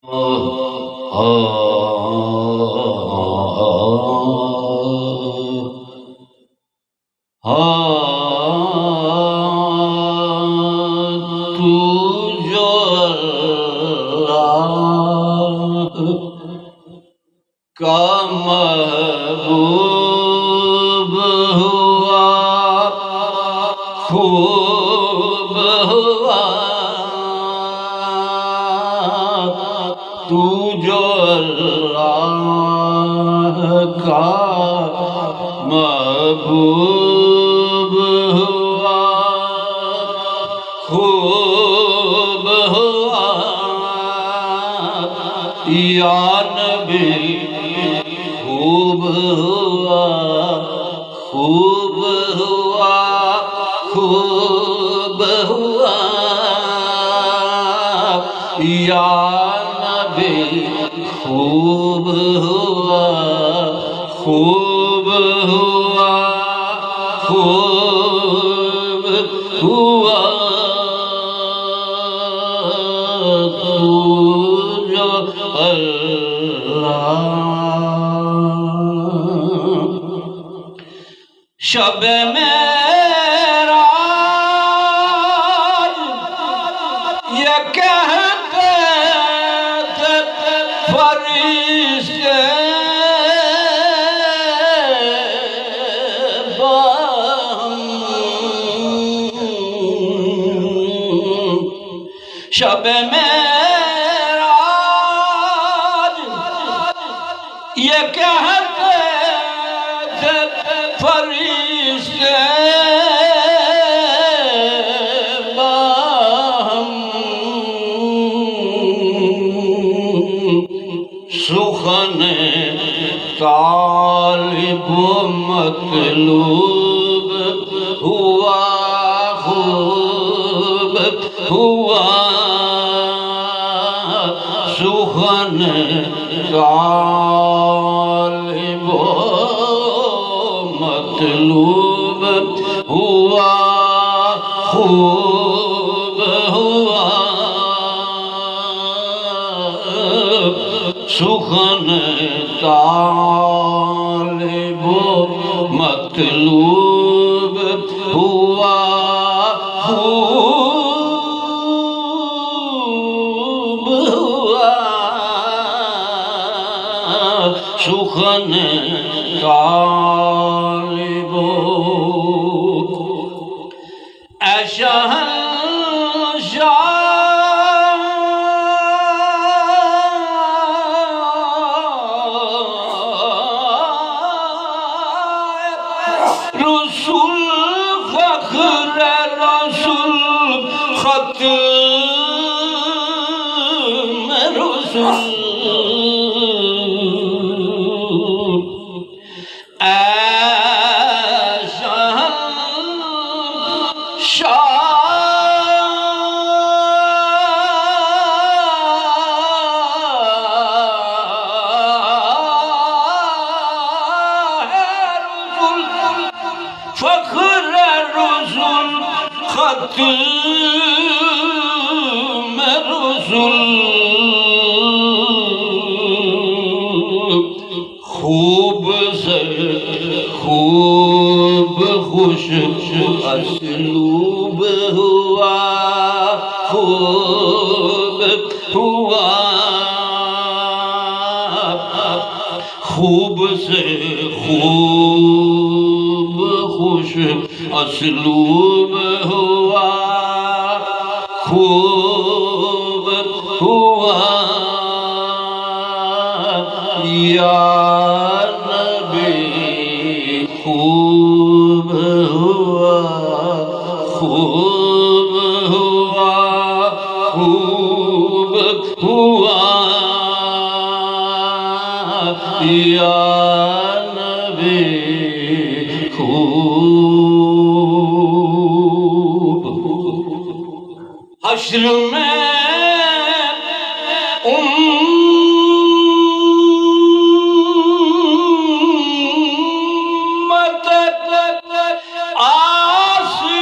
تو جو اللہ کا محبوب ہوا خوب ہوا تو جو اللہ کا محبوب ہوا خوب ہوا یا نبی خوب ہوا خوب ہوا خوب ہوا یا نبی خوب ہوا خوب ہوا خوب ہوا تو جو اللہ شب معراج یہ کہتے تھے فرشتے باہم شب معراج یہ کہتے تھے فرشتے باہم سخن طالب و مطلوب ہوا خوب ہوا سخن طالب و مطلوب ہوا خوب ہوا سخن طالب و مطلوب ہوا خوب ہوا سخن طالب اے شہنشاہ رسول فخر رسول ختم رسول فخر رسول ختم رسول خوب سے خوب خوش اسلوب ہوا خوب ہوا خوب سے خوب خوش اسلوب ہوا خوب ہوا یا نبی خوب ہوا خوب ہوا خوب ہوا یا نبی خوب حشر میں امت آسی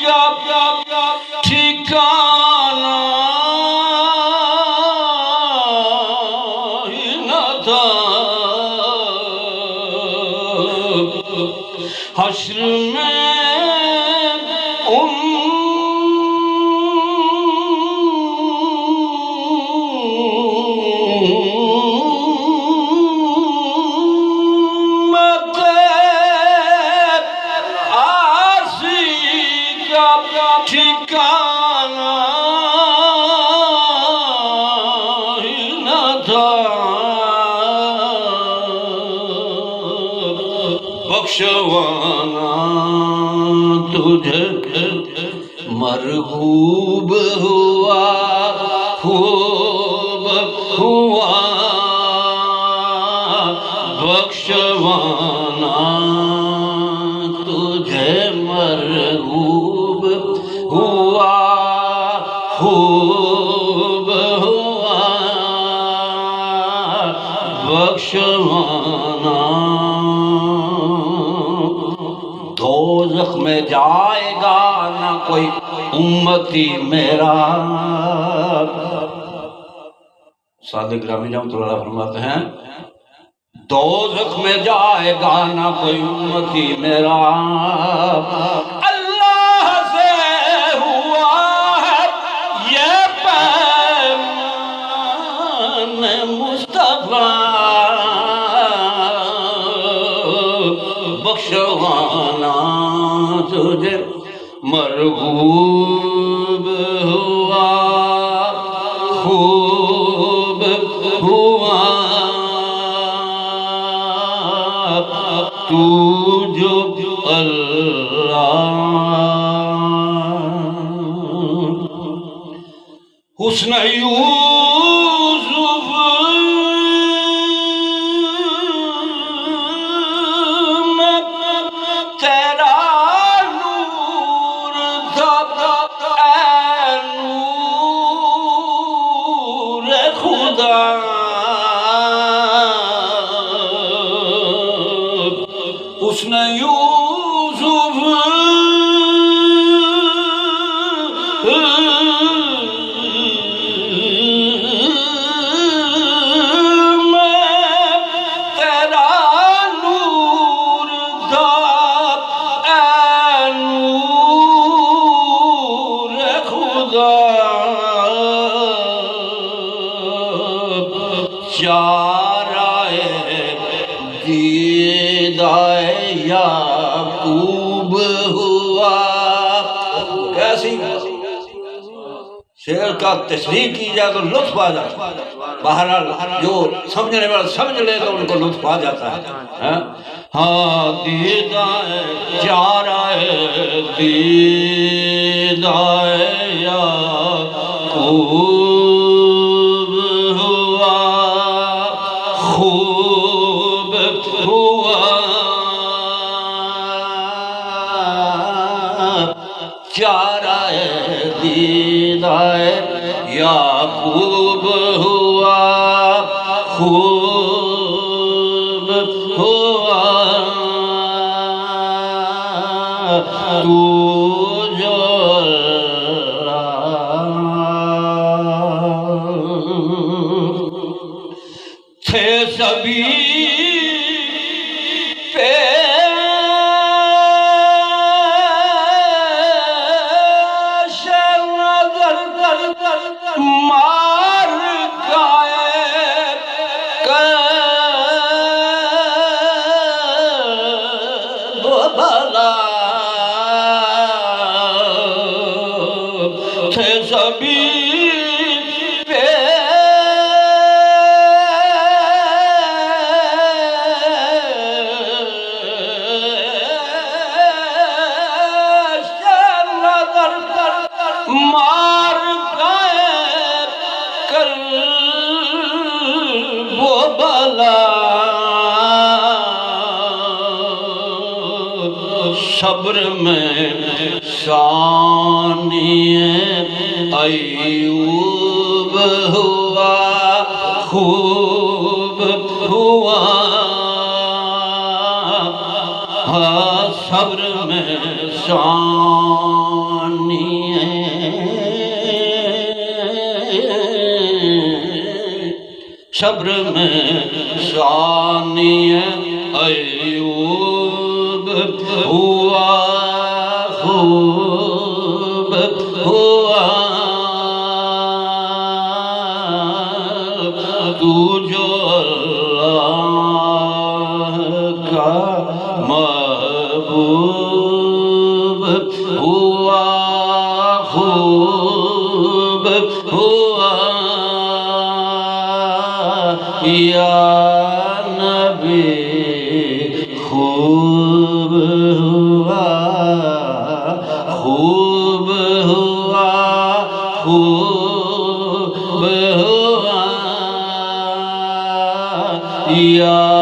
کا ٹھکانہ حشر میں ٹھکانا ہی نہ تھا بخشوانا تجھے مرغوب ہوا خوب ہوا بخشوانا تجھے مرغوب ہوا خوب ہوا بخشوانا دوزخ میں جائے گا نہ کوئی امتی میرا صادق گرامی رحمۃ اللہ فرماتے ہیں دوزخ میں جائے گا نہ کوئی امتی میرا اللہ سے ہوا ہے یہ پیمان مصطفیٰ بخشوانا تجھے مرغوب ہوا خوب ہوا تو جو اللہ حسن یوسف میں تیرا نور تھا اے نور خدا حسن یوسف دیدائے یعقوب ہوا کیسی شعر کا تشریح کی جائے تو لطف آ جاتا ہے بہرحال جو سمجھنے والا سمجھ لے تو ان کو لطف آ جاتا ہے ہاں دیدائے چارائے دیدائے یعقوب چارۂ دیدائے یعقوب ہوا خوب ہوا تو جو تھے سبھی مار گائے بھلا تھے سبھی مار وہ بلا صبر میں ثانی ایوب ہوا خوب ہوا صبر میں ثانی صبر میں ثانی ایوب ہوا خوب ہوا تو جو اللہ کا محبوب ہوا خوب ہوا یا نبی خوب ہوا خوب ہوا خوب ہوا یا